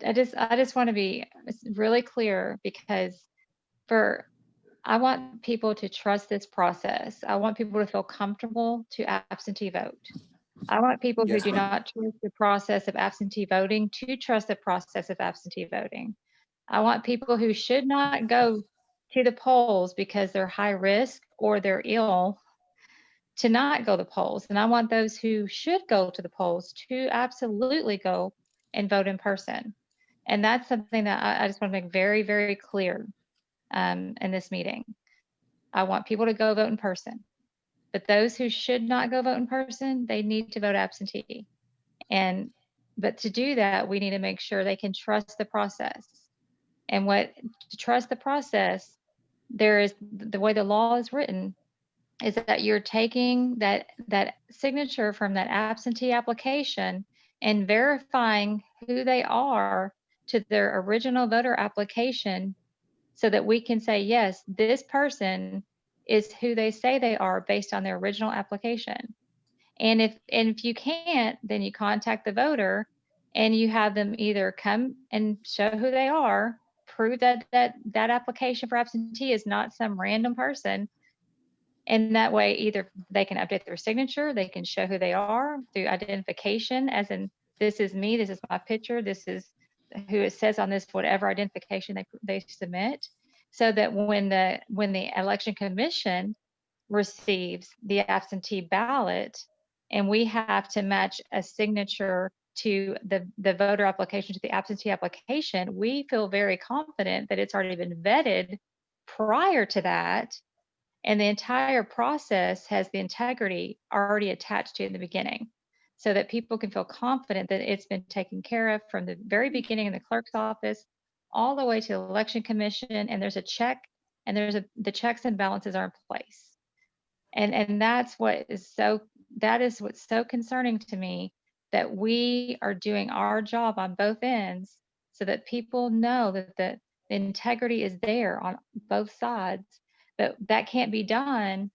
I just want to be really clear because I want people to trust this process. I want people to feel comfortable to absentee vote. I want people who Yes, do ma'am. not trust the process of absentee voting to trust the process of absentee voting. I want people who should not go to the polls because they're high risk or they're ill to not go to the polls. And I want those who should go to the polls to absolutely go and vote in person. And that's something that I just want to make very, very clear in this meeting. I want people to go vote in person. But those who should not go vote in person, they need to vote absentee. But to do that, we need to make sure they can trust the process. And to trust the process, there is the way the law is written is that you're taking that signature from that absentee application and verifying who they are to their original voter application so that we can say, yes, this person is who they say they are based on their original application. And if you can't, then you contact the voter and you have them either come and show who they are, prove that application for absentee is not some random person. And that way, either they can update their signature, they can show who they are through identification, as in, this is me, this is my picture, this is who it says on this, whatever identification they submit, so that when the election commission receives the absentee ballot and we have to match a signature to the voter application to the absentee application, we feel very confident that it's already been vetted prior to that. And the entire process has the integrity already attached to it in the beginning. so that people can feel confident that it's been taken care of from the very beginning in the clerk's office all the way to the election commission, and there's a check, and the checks and balances are in place. And that is what's so concerning to me, that we are doing our job on both ends so that people know that the integrity is there on both sides. But that can't be done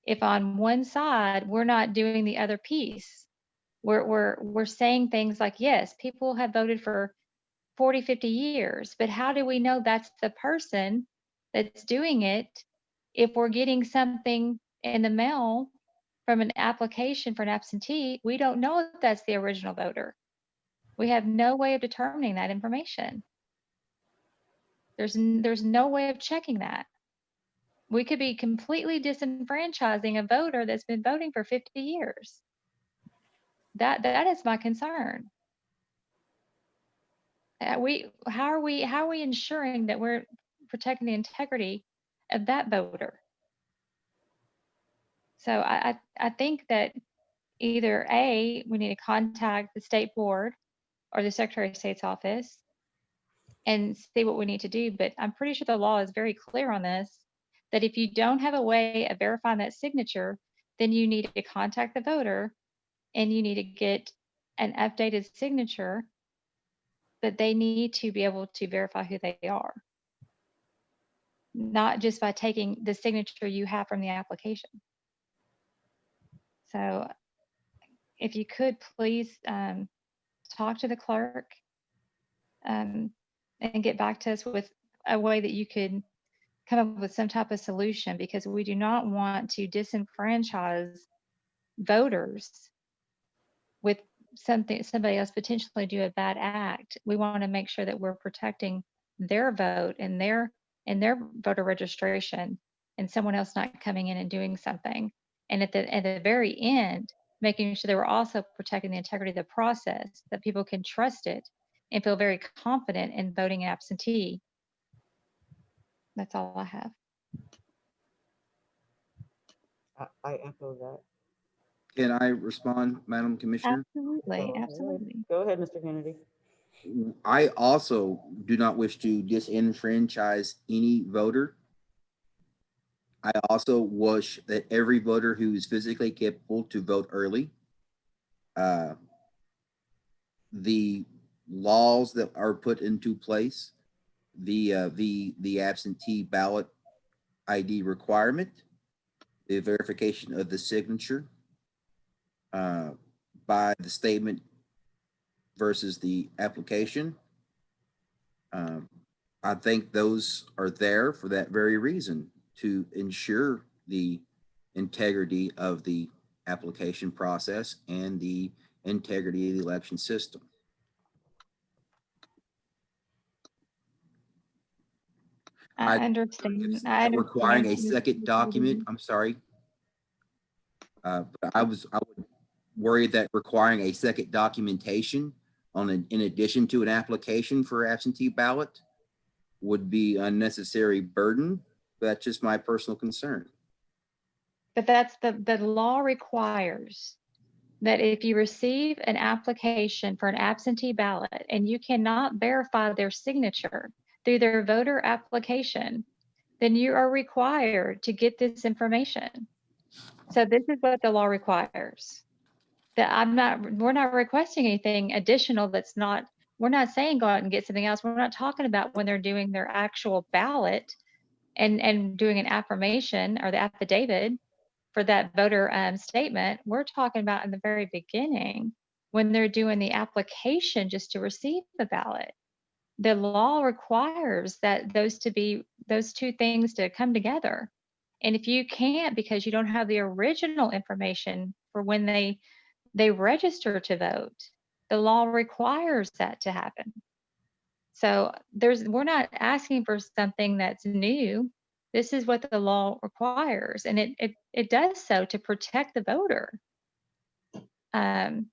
if on one side we're not doing the other piece. We're saying things like, yes, people have voted for 40, 50 years, but how do we know that's the person that's doing it if we're getting something in the mail from an application for an absentee? We don't know if that's the original voter. We have no way of determining that information. There's no way of checking that. We could be completely disenfranchising a voter that's been voting for 50 years. That is my concern. How are we ensuring that we're protecting the integrity of that voter? So I think that either A, we need to contact the state board or the Secretary of State's office and see what we need to do. But I'm pretty sure the law is very clear on this, that if you don't have a way of verifying that signature, then you need to contact the voter and you need to get an updated signature, but they need to be able to verify who they are, not just by taking the signature you have from the application. So if you could please talk to the clerk and get back to us with a way that you could come up with some type of solution, because we do not want to disenfranchise voters with somebody else potentially do a bad act. We want to make sure that we're protecting their vote and their voter registration, and someone else not coming in and doing something. And at the very end, making sure that we're also protecting the integrity of the process, that people can trust it and feel very confident in voting absentee. That's all I have. I echo that. Can I respond, Madam Commissioner? Absolutely, absolutely. Go ahead, Mr. Kennedy. I also do not wish to disenfranchise any voter. I also wish that every voter who is physically capable to vote early. The laws that are put into place, the absentee ballot ID requirement, the verification of the signature by the statement versus the application. I think those are there for that very reason, to ensure the integrity of the application process and the integrity of the election system. I understand. I understand. Requiring a second document, I'm sorry. But I would worry that requiring a second documentation in addition to an application for absentee ballot would be unnecessary burden. That's just my personal concern. But that's the law requires that if you receive an application for an absentee ballot and you cannot verify their signature through their voter application, then you are required to get this information. So this is what the law requires. That we're not requesting anything additional that's not, we're not saying go out and get something else. We're not talking about when they're doing their actual ballot and doing an affirmation or the affidavit for that voter statement. We're talking about in the very beginning when they're doing the application just to receive the ballot. The law requires that those two things to come together. And if you can't, because you don't have the original information for when they register to vote, the law requires that to happen. So we're not asking for something that's new. This is what the law requires, and it does so to protect the voter. And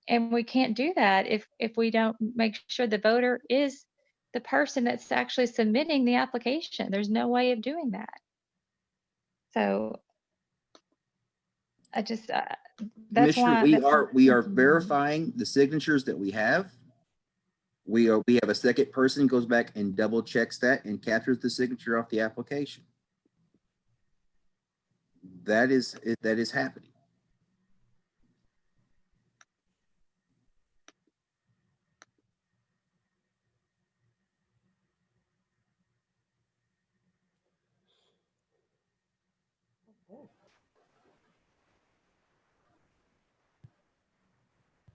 we can't do that if we don't make sure the voter is the person that's actually submitting the application. There's no way of doing that. So I just, that's Commissioner, why. we that's why are, I'm we are confused. verifying the signatures that we have. We have a second person goes back and double checks that and captures the signature off the application. That is happening.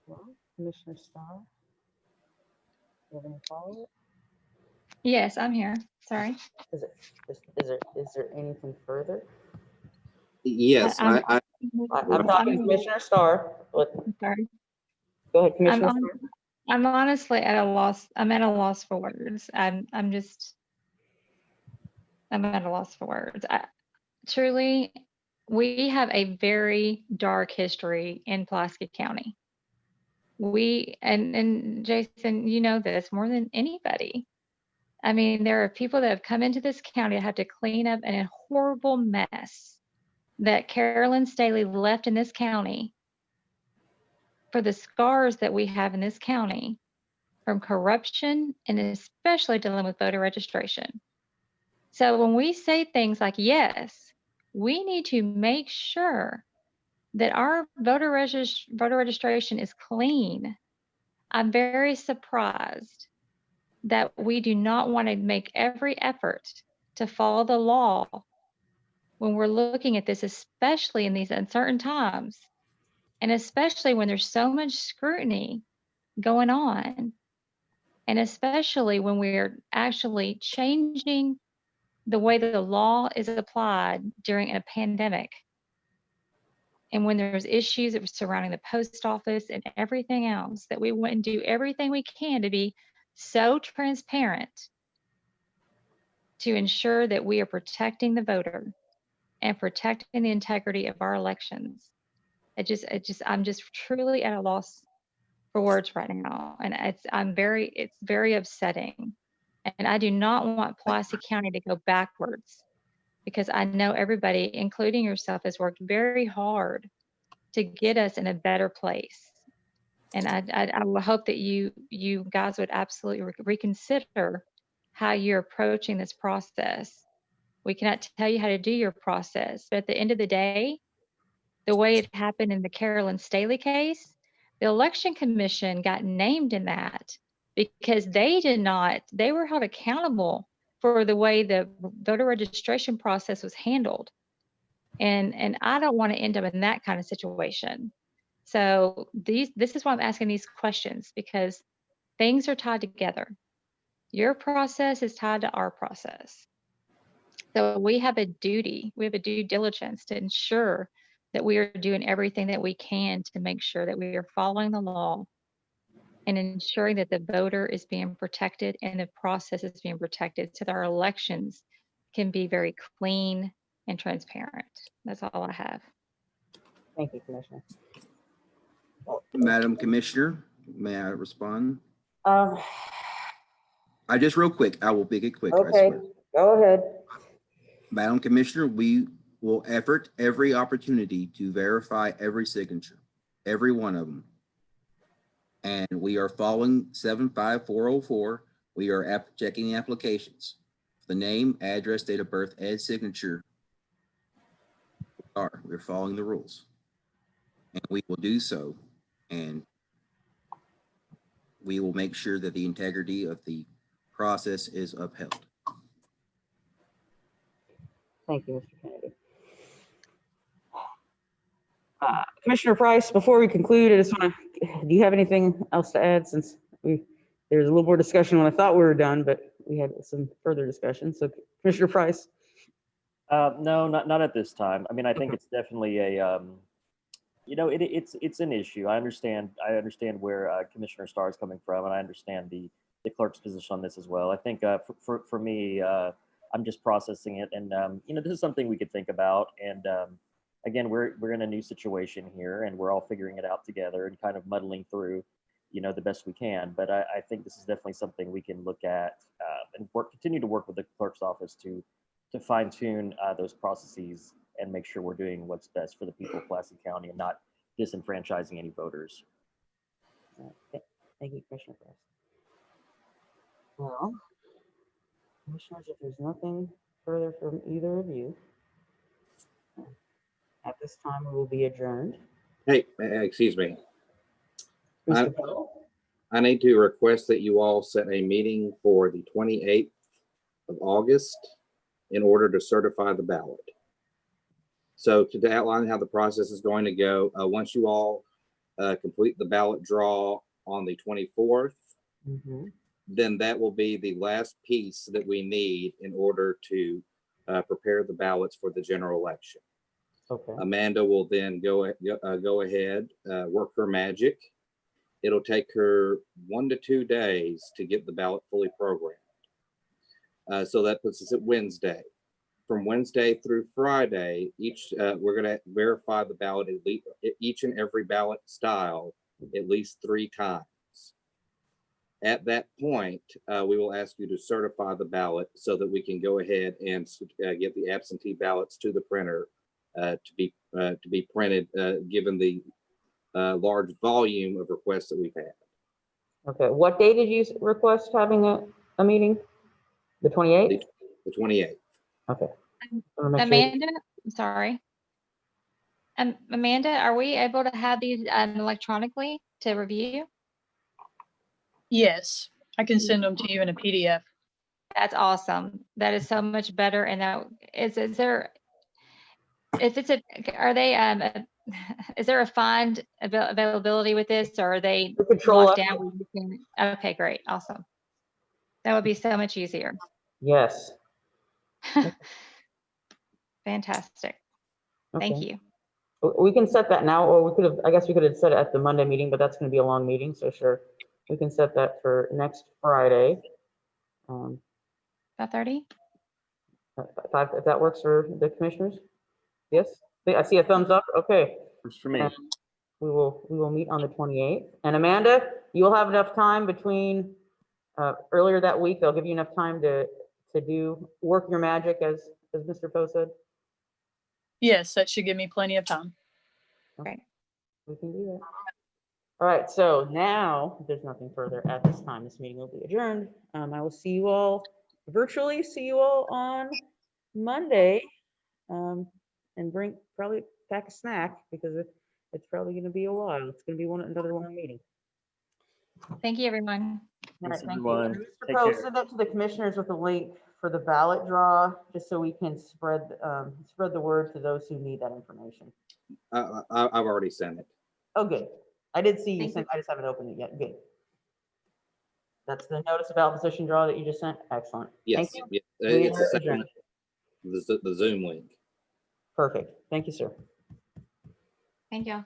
Well, Commissioner Starr, you have any follow-up? Yes, I'm here. Sorry. Is there anything further? Yes, I'm I'm talking to Commissioner Starr. sorry. Go ahead, I'm, Commissioner hon- Starr. I'm honestly at a loss. I'm at a loss for words. I'm at a loss for words. Truly, we have a very dark history in Pulaski County. And Jason, you know this more than anybody. I mean, there are people that have come into this county that have to clean up a horrible mess that Carolyn Staley left in this county for the scars that we have in this county from corruption and especially dealing with voter registration. So when we say things like, yes, we need to make sure that our voter registration is clean, I'm very surprised that we do not want to make every effort to follow the law when we're looking at this, especially in these uncertain times, and especially when there's so much scrutiny going on, and especially when we're actually changing the way that the law is applied during a pandemic. And when there's issues surrounding the post office and everything else, that we want to do everything we can to be so transparent to ensure that we are protecting the voter and protecting the integrity of our elections. I'm just truly at a loss for words right now. And it's very upsetting. And I do not want Pulaski County to go backwards because I know everybody, including yourself, has worked very hard to get us in a better place. And I will hope that you guys would absolutely reconsider how you're approaching this process. We cannot tell you how to do your process, but at the end of the day, the way it happened in the Carolyn Staley case, the election commission got named in that because they were held accountable for the way the voter registration process was handled. And I don't want to end up in that kind of situation. So this is why I'm asking these questions, because things are tied together. Your process is tied to our process. So we have a duty, we have a due diligence to ensure that we are doing everything that we can to make sure that we are following the law and ensuring that the voter is being protected and the process is being protected so that our elections can be very clean and transparent. That's all I have. Thank you, Commissioner. Madam Commissioner, may I respond? Um, I just real quick, I will make it quick. I okay, swear. go ahead. Madam Commissioner, we will effort every opportunity to verify every signature, every one of them. And we are following 75404. We are checking the applications. The name, address, date of birth, and signature we're following the rules. And we will do so. And we will make sure that the integrity of the process is upheld. Thank you, Mr. Kennedy. Commissioner Price, before we conclude, I just want to, do you have anything else to add, since there's a little more discussion when I thought we were done, but we had some further discussion. So Commissioner Price. No, not at this time. I mean, I think it's definitely a, it's an issue. I understand where Commissioner Starr is coming from, and I understand the clerk's position on this as well. I think for me, I'm just processing it, and this is something we could think about. And again, we're in a new situation here, and we're all figuring it out together and kind of muddling through, the best we can. But I think this is definitely something we can look at and continue to work with the clerk's office to fine tune those processes and make sure we're doing what's best for the people of Pulaski County and not disenfranchising any voters. Thank you, Commissioner Press. Well, Commissioners, if there's nothing further from either of you, at this time, we will be adjourned. Hey, excuse me. Mr. Poe? I need to request that you all set a meeting for the 28th of August in order to certify the ballot. So to outline how the process is going to go, once you all complete the ballot draw on the 24th, then that will be the last piece that we need in order to prepare the ballots for the general election. Okay. Amanda will then go ahead, work her magic. It'll take her 1 to 2 days to get the ballot fully programmed. So that puts us at Wednesday. From Wednesday through Friday, we're going to verify the ballot at least, each and every ballot style at least 3 times. At that point, we will ask you to certify the ballot so that we can go ahead and get the absentee ballots to the printer to be printed, given the large volume of requests that we've had. Okay, what day did you request having a meeting? The 28th? The 28th. Okay. Amanda, I'm sorry. Amanda, are we able to have these electronically to review? Yes, I can send them to you in a PDF. That's awesome. That is so much better. And that is there, if it's are they, is there a fund availability with this, or are they The control locked F. down? where you can- Okay, great. Awesome. That would be so much easier. Yes. Fantastic. Thank Okay. you. We can set that now, or I guess we could have set it at the Monday meeting, but that's going to be a long meeting, so sure. We can set that for next Friday. 5:30? 5, if that works for the commissioners? Yes? I see a thumbs up. Okay. Works for me. We will meet on the 28th. And Amanda, you'll have enough time between earlier that week. They'll give you enough time to work your magic, as Mr. Poe said. Yes, that should give me plenty of time. Great. We can do that. All right, so now, if there's nothing further at this time, this meeting will be adjourned. I will see you all virtually, on Monday, and probably pack a snack, because it's probably going to be a while. It's going to be another long meeting. Thank you, everyone. All right, Thanks, thank you. everyone. And Mr. Take Poe, care. send that to the commissioners with the link for the ballot draw, just so we can spread the word to those who need that information. I've already sent it. Oh, good. I did see you Thank sent, I just haven't opened it yet. Good. That's the notice of opposition draw that you just sent? Excellent. Yes, Thank you. yes, We it's are the second, adjourned. the Zoom link. Perfect. Thank you, sir. Thank you.